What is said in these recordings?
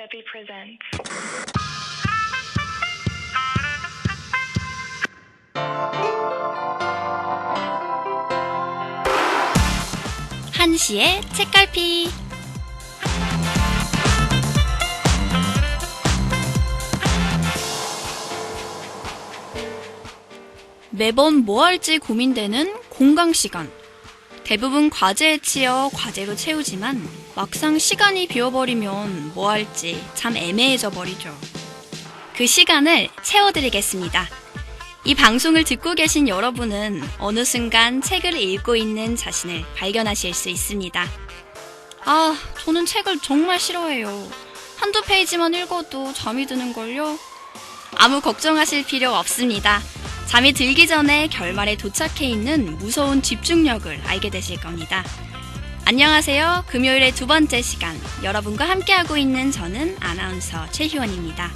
Debbie presents. 한시의 책갈피. 매번 뭐 할지 고민되는 공강 시간. 대부분 과제에 치여 과제로 채우지만 막상 시간이 비어버리면 뭐 할지 참 애매해져 버리죠. 그 시간을 채워드리겠습니다. 이 방송을 듣고 계신 여러분은 어느 순간 책을 읽고 있는 자신을 발견하실 수 있습니다. 저는 책을 정말 싫어해요. 한두 페이지만 읽어도 잠이 드는걸요? 아무 걱정하실 필요 없습니다. 잠이 들기 전에 결말에 도착해 있는 무서운 집중력을 알게 되실 겁니다. 안녕하세요. 금요일의 두 번째 시간, 여러분과 함께하고 있는 저는 아나운서 최희원입니다.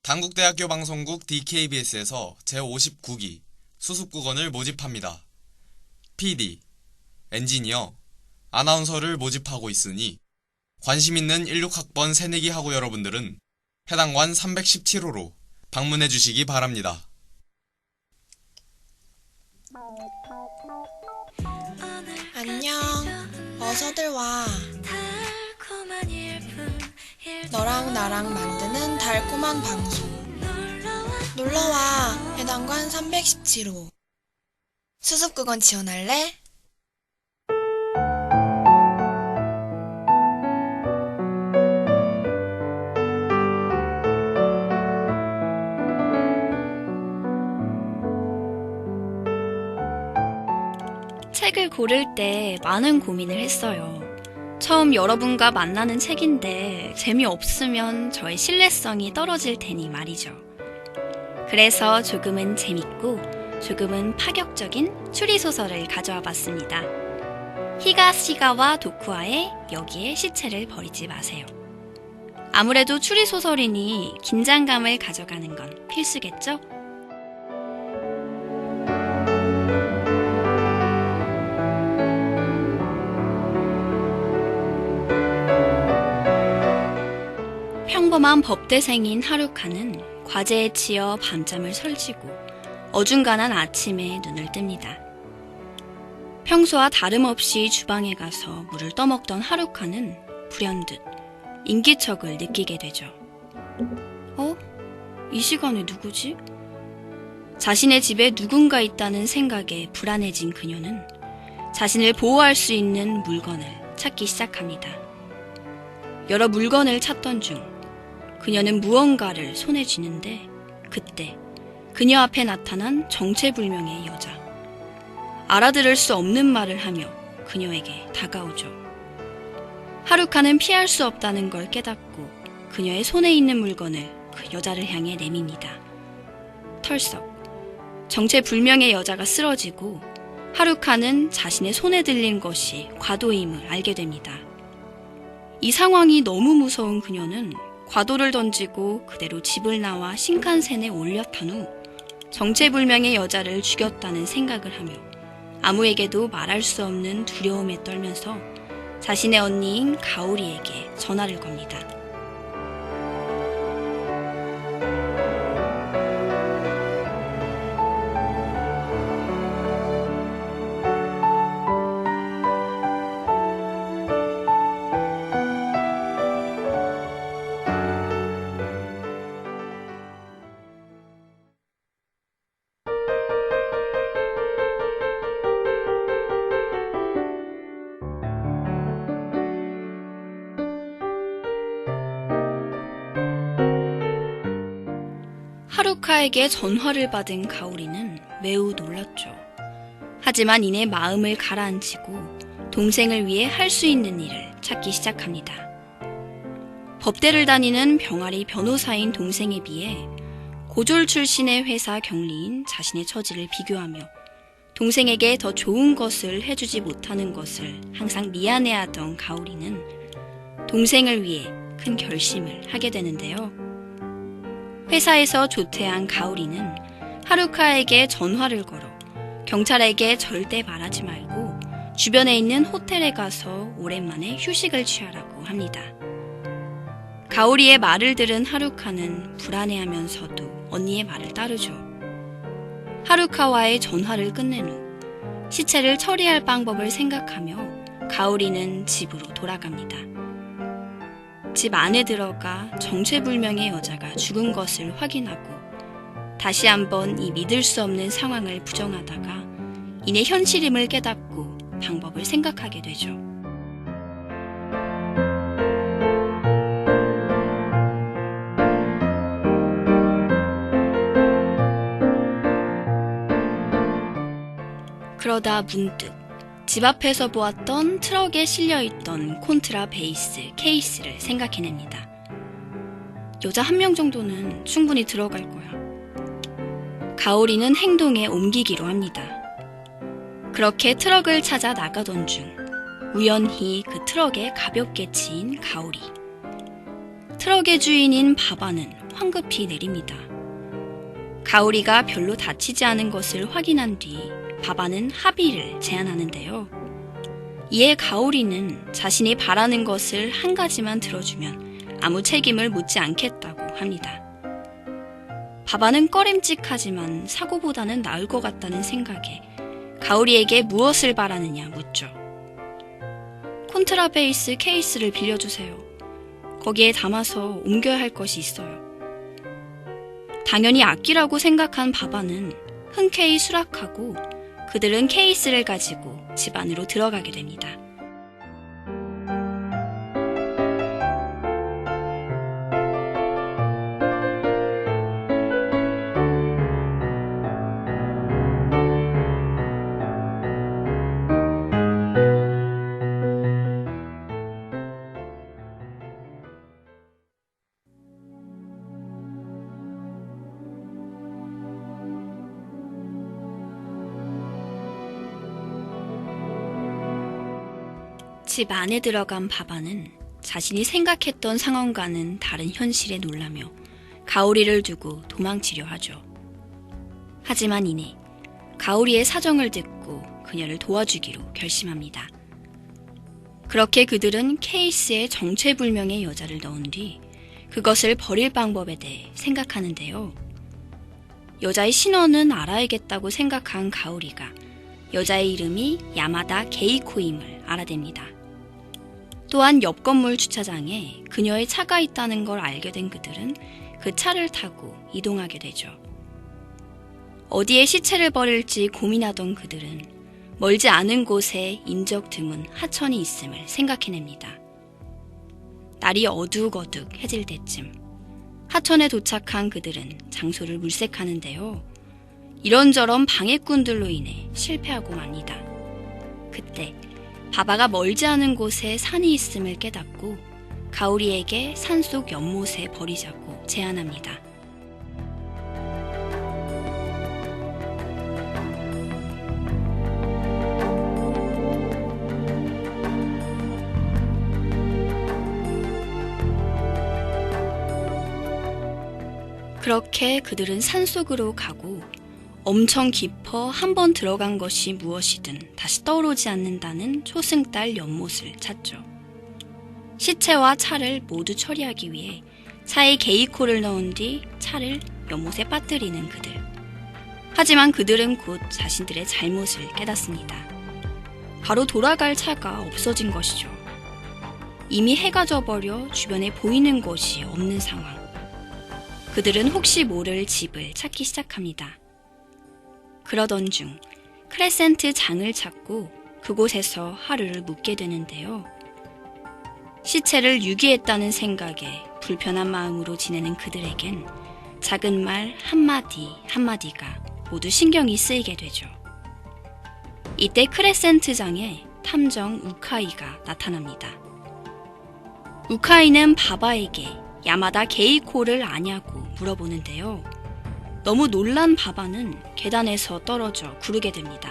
단국대학교 방송국 DKBS에서 제59기 수습국원을 모집합니다. PD, 엔지니어, 아나운서를 모집하고 있으니 관심 있는 16학번 새내기 학우 여러분들은 해당 관 317호로 방문해 주시기 바랍니다. 안녕, 어서들 와. 너랑 나랑 만드는 달콤한 방송. 놀러와, 해당관 317호. 수습국원 지원할래? 책을 고를 때 많은 고민을 했어요. 처음 여러분과 만나는 책인데 재미없으면 저의 신뢰성이 떨어질 테니 말이죠. 그래서 조금은 재밌고 조금은 파격적인 추리소설을 가져와 봤습니다. 히가시가와 도쿠아의 여기에 시체를 버리지 마세요. 아무래도 추리소설이니 긴장감을 가져가는 건 필수겠죠? 평범한 법대생인 하루카는 과제에 치여 밤잠을 설치고 어중간한 아침에 눈을 뜹니다. 평소와 다름없이 주방에 가서 물을 떠먹던 하루카는 불현듯 인기척을 느끼게 되죠. 이 시간에 누구지? 자신의 집에 누군가 있다는 생각에 불안해진 그녀는 자신을 보호할 수 있는 물건을 찾기 시작합니다. 여러 물건을 찾던 중 그녀는 무언가를 손에 쥐는데 그때 그녀 앞에 나타난 정체불명의 여자. 알아들을 수 없는 말을 하며 그녀에게 다가오죠. 하루카는 피할 수 없다는 걸 깨닫고 그녀의 손에 있는 물건을 그 여자를 향해 내밉니다. 털썩 정체불명의 여자가 쓰러지고 하루카는 자신의 손에 들린 것이 과도임을 알게 됩니다. 이 상황이 너무 무서운 그녀는 과도를 던지고 그대로 집을 나와 신칸센에 올려탄 후 정체불명의 여자를 죽였다는 생각을 하며 아무에게도 말할 수 없는 두려움에 떨면서 자신의 언니인 가오리에게 전화를 겁니다. 하루카에게 전화를 받은 가오리는 매우 놀랐죠. 하지만 이내 마음을 가라앉히고 동생을 위해 할 수 있는 일을 찾기 시작합니다. 법대를 다니는 병아리 변호사인 동생에 비해 고졸 출신의 회사 경리인 자신의 처지를 비교하며 동생에게 더 좋은 것을 해주지 못하는 것을 항상 미안해하던 가오리는 동생을 위해 큰 결심을 하게 되는데요. 회사에서 조퇴한 가오리는 하루카에게 전화를 걸어 경찰에게 절대 말하지 말고 주변에 있는 호텔에 가서 오랜만에 휴식을 취하라고 합니다. 가오리의 말을 들은 하루카는 불안해하면서도 언니의 말을 따르죠. 하루카와의 전화를 끝낸 후 시체를 처리할 방법을 생각하며 가오리는 집으로 돌아갑니다. 집 안에 들어가 정체불명의 여자가 죽은 것을 확인하고 다시 한번 이 믿을 수 없는 상황을 부정하다가 이내 현실임을 깨닫고 방법을 생각하게 되죠. 그러다 문득 집 앞에서 보았던 트럭에 실려있던 콘트라 베이스 케이스를 생각해냅니다. 여자 한 명 정도는 충분히 들어갈 거야. 가오리는 행동에 옮기기로 합니다. 그렇게 트럭을 찾아 나가던 중 우연히 그 트럭에 가볍게 치인 가오리. 트럭의 주인인 바바는 황급히 내립니다. 가오리가 별로 다치지 않은 것을 확인한 뒤 바바는 합의를 제안하는데요. 이에 가오리는 자신이 바라는 것을 한 가지만 들어주면 아무 책임을 묻지 않겠다고 합니다. 바바는 꺼림칙하지만 사고보다는 나을 것 같다는 생각에 가오리에게 무엇을 바라느냐 묻죠. 콘트라베이스 케이스를 빌려주세요. 거기에 담아서 옮겨야 할 것이 있어요. 당연히 악기라고 생각한 바바는 흔쾌히 수락하고 그들은 케이스를 가지고 집 안으로 들어가게 됩니다. 집 안에 들어간 바바는 자신이 생각했던 상황과는 다른 현실에 놀라며 가오리를 두고 도망치려 하죠. 하지만 이내 가오리의 사정을 듣고 그녀를 도와주기로 결심합니다. 그렇게 그들은 케이스에 정체불명의 여자를 넣은 뒤 그것을 버릴 방법에 대해 생각하는데요. 여자의 신원은 알아야겠다고 생각한 가오리가 여자의 이름이 야마다 게이코임을 알아댑니다. 또한 옆 건물 주차장에 그녀의 차가 있다는 걸 알게 된 그들은 그 차를 타고 이동하게 되죠. 어디에 시체를 버릴지 고민하던 그들은 멀지 않은 곳에 인적 드문 하천이 있음을 생각해냅니다. 날이 어둑어둑해질 때쯤 하천에 도착한 그들은 장소를 물색하는데요. 이런저런 방해꾼들로 인해 실패하고 맙니다. 그때 바바가 멀지 않은 곳에 산이 있음을 깨닫고 가오리에게 산속 연못에 버리자고 제안합니다. 그렇게 그들은 산속으로 가고 엄청 깊어 한 번 들어간 것이 무엇이든 다시 떠오르지 않는다는 초승달 연못을 찾죠. 시체와 차를 모두 처리하기 위해 차에 게이코를 넣은 뒤 차를 연못에 빠뜨리는 그들. 하지만 그들은 곧 자신들의 잘못을 깨닫습니다. 바로 돌아갈 차가 없어진 것이죠. 이미 해가 져버려 주변에 보이는 것이 없는 상황. 그들은 혹시 모를 집을 찾기 시작합니다. 그러던 중 크레센트 장을 찾고 그곳에서 하루를 묵게 되는데요. 시체를 유기했다는 생각에 불편한 마음으로 지내는 그들에겐 작은 말 한마디 한마디가 모두 신경이 쓰이게 되죠. 이때 크레센트 장에 탐정 우카이가 나타납니다. 우카이는 바바에게 야마다 게이코를 아냐고 물어보는데요. 너무 놀란 바바는 계단에서 떨어져 구르게 됩니다.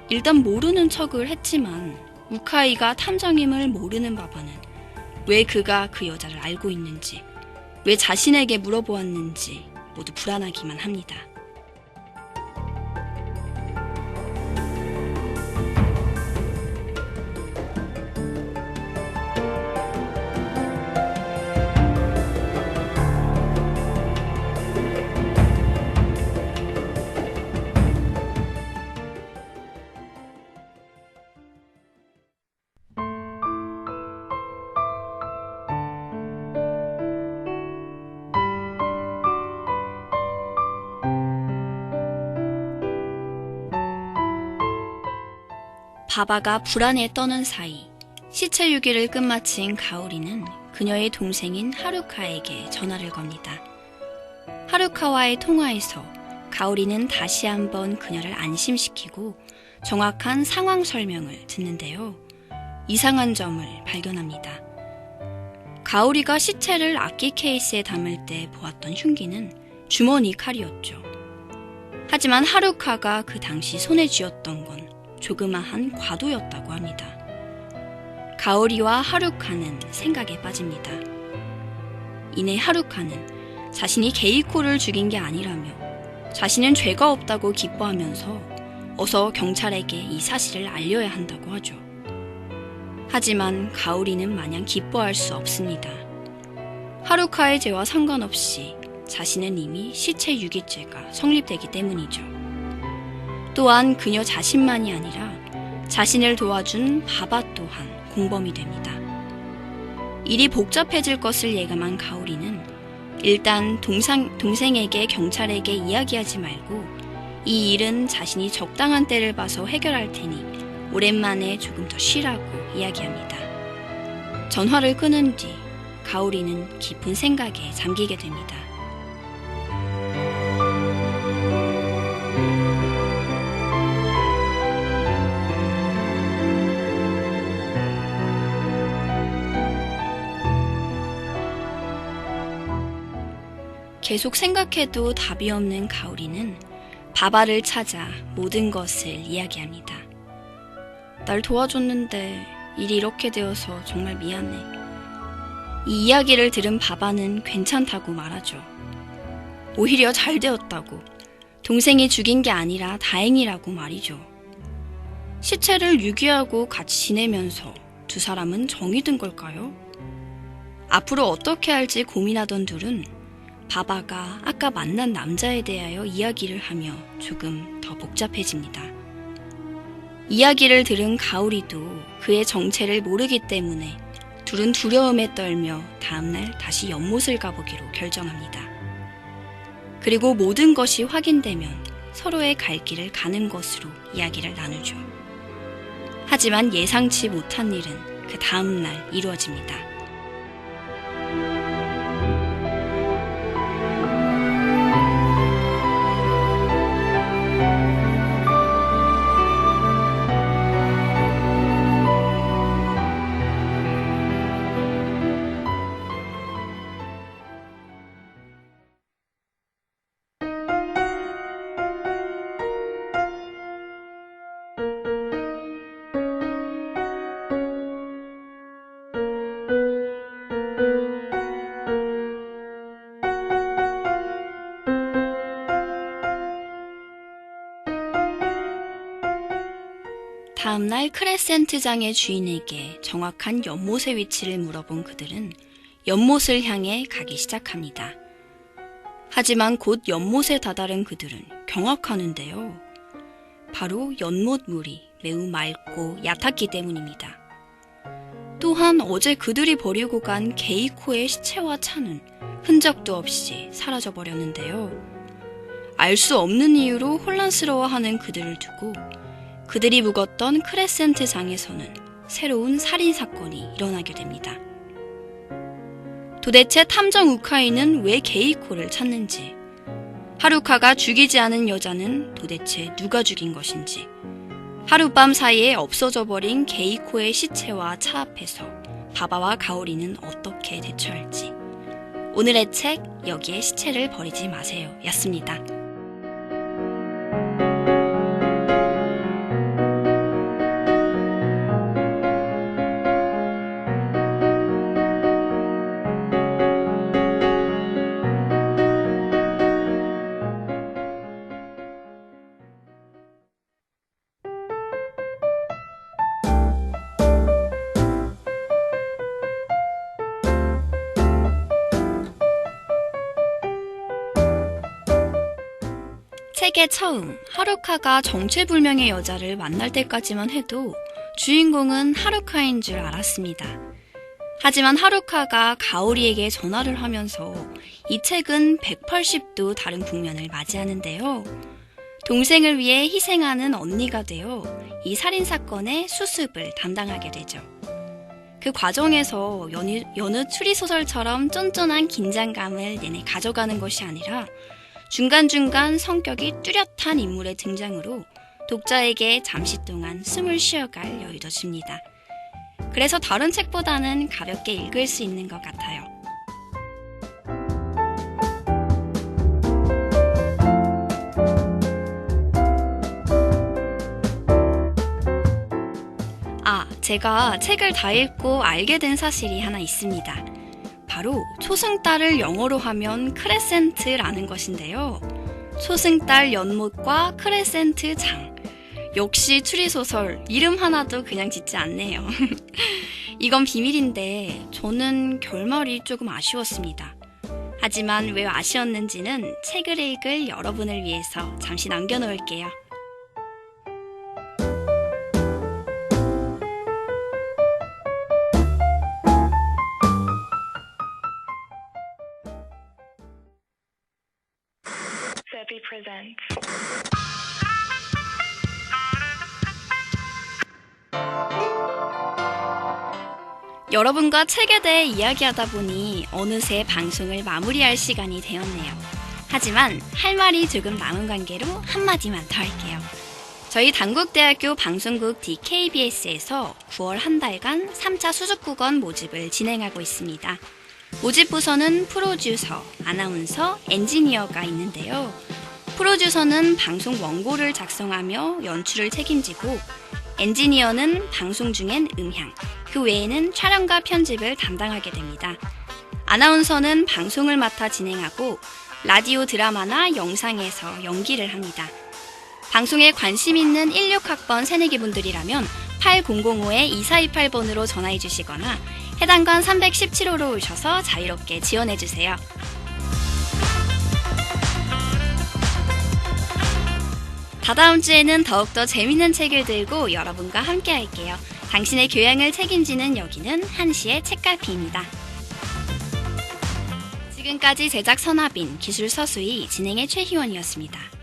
일단 모르는 척을 했지만 우카이가 탐정임을 모르는 바바는 왜 그가 그 여자를 알고 있는지, 왜 자신에게 물어보았는지 모두 불안하기만 합니다. 바바가 불안에 떠는 사이 시체 유기를 끝마친 가오리는 그녀의 동생인 하루카에게 전화를 겁니다. 하루카와의 통화에서 가오리는 다시 한번 그녀를 안심시키고 정확한 상황 설명을 듣는데요. 이상한 점을 발견합니다. 가오리가 시체를 악기 케이스에 담을 때 보았던 흉기는 주머니 칼이었죠. 하지만 하루카가 그 당시 손에 쥐었던 건 조그마한 과도였다고 합니다. 가오리와 하루카는 생각에 빠집니다. 이내 하루카는 자신이 게이코를 죽인 게 아니라며 자신은 죄가 없다고 기뻐하면서 어서 경찰에게 이 사실을 알려야 한다고 하죠. 하지만 가오리는 마냥 기뻐할 수 없습니다. 하루카의 죄와 상관없이 자신은 이미 시체 유기죄가 성립되기 때문이죠. 또한 그녀 자신만이 아니라 자신을 도와준 바바 또한 공범이 됩니다. 일이 복잡해질 것을 예감한 가오리는 일단 동생에게 경찰에게 이야기하지 말고 이 일은 자신이 적당한 때를 봐서 해결할 테니 오랜만에 조금 더 쉬라고 이야기합니다. 전화를 끊은 뒤 가오리는 깊은 생각에 잠기게 됩니다. 계속 생각해도 답이 없는 가오리는 바바를 찾아 모든 것을 이야기합니다. 날 도와줬는데 일이 이렇게 되어서 정말 미안해. 이 이야기를 들은 바바는 괜찮다고 말하죠. 오히려 잘 되었다고, 동생이 죽인 게 아니라 다행이라고 말이죠. 시체를 유기하고 같이 지내면서 두 사람은 정이 든 걸까요? 앞으로 어떻게 할지 고민하던 둘은 바바가 아까 만난 남자에 대하여 이야기를 하며 조금 더 복잡해집니다. 이야기를 들은 가오리도 그의 정체를 모르기 때문에 둘은 두려움에 떨며 다음날 다시 연못을 가보기로 결정합니다. 그리고 모든 것이 확인되면 서로의 갈 길을 가는 것으로 이야기를 나누죠. 하지만 예상치 못한 일은 그 다음날 이루어집니다. 다음날 크레센트장의 주인에게 정확한 연못의 위치를 물어본 그들은 연못을 향해 가기 시작합니다. 하지만 곧 연못에 다다른 그들은 경악하는데요. 바로 연못 물이 매우 맑고 얕았기 때문입니다. 또한 어제 그들이 버리고 간 게이코의 시체와 차는 흔적도 없이 사라져버렸는데요. 알 수 없는 이유로 혼란스러워하는 그들을 두고 그들이 묵었던 크레센트장에서는 새로운 살인사건이 일어나게 됩니다. 도대체 탐정 우카이는 왜 게이코를 찾는지, 하루카가 죽이지 않은 여자는 도대체 누가 죽인 것인지, 하룻밤 사이에 없어져 버린 게이코의 시체와 차 앞에서 바바와 가오리는 어떻게 대처할지. 오늘의 책 여기에 시체를 버리지 마세요 였습니다. 책의 처음 하루카가 정체불명의 여자를 만날 때까지만 해도 주인공은 하루카인 줄 알았습니다. 하지만 하루카가 가오리에게 전화를 하면서 이 책은 180도 다른 국면을 맞이하는데요. 동생을 위해 희생하는 언니가 되어 이 살인사건의 수습을 담당하게 되죠. 그 과정에서 여느 추리소설처럼 쫀쫀한 긴장감을 내내 가져가는 것이 아니라 중간중간 성격이 뚜렷한 인물의 등장으로 독자에게 잠시 동안 숨을 쉬어갈 여유도 줍니다. 그래서 다른 책보다는 가볍게 읽을 수 있는 것 같아요. 제가 책을 다 읽고 알게 된 사실이 하나 있습니다. 바로 초승달을 영어로 하면 크레센트라는 것인데요. 초승달 연못과 크레센트 장. 역시 추리소설, 이름 하나도 그냥 짓지 않네요. 이건 비밀인데 저는 결말이 조금 아쉬웠습니다. 하지만 왜 아쉬웠는지는 책을 읽을 여러분을 위해서 잠시 남겨놓을게요. Sebi presents. 여러분과 책에 대해 이야기하다 보니 어느새 방송을 마무리할 시간이 되었네요. 하지만 할 말이 조금 남은 관계로 한마디만 더 할게요. 저희 단국대학교 방송국 DKBS에서 9월 한 달간 3차 수습국원 모집을 진행하고 있습니다. 모집 부서는 프로듀서, 아나운서, 엔지니어가 있는데요. 프로듀서는 방송 원고를 작성하며 연출을 책임지고 엔지니어는 방송 중엔 음향, 그 외에는 촬영과 편집을 담당하게 됩니다. 아나운서는 방송을 맡아 진행하고 라디오 드라마나 영상에서 연기를 합니다. 방송에 관심 있는 16학번 새내기 분들이라면 8005-2428번으로 전화해 주시거나 해당관 317호로 오셔서 자유롭게 지원해 주세요. 다다음 주에는 더욱더 재밌는 책을 들고 여러분과 함께 할게요. 당신의 교양을 책임지는 여기는 한시의 책갈피입니다. 지금까지 제작 선하빈, 기술 서수희, 진행의 최희원이었습니다.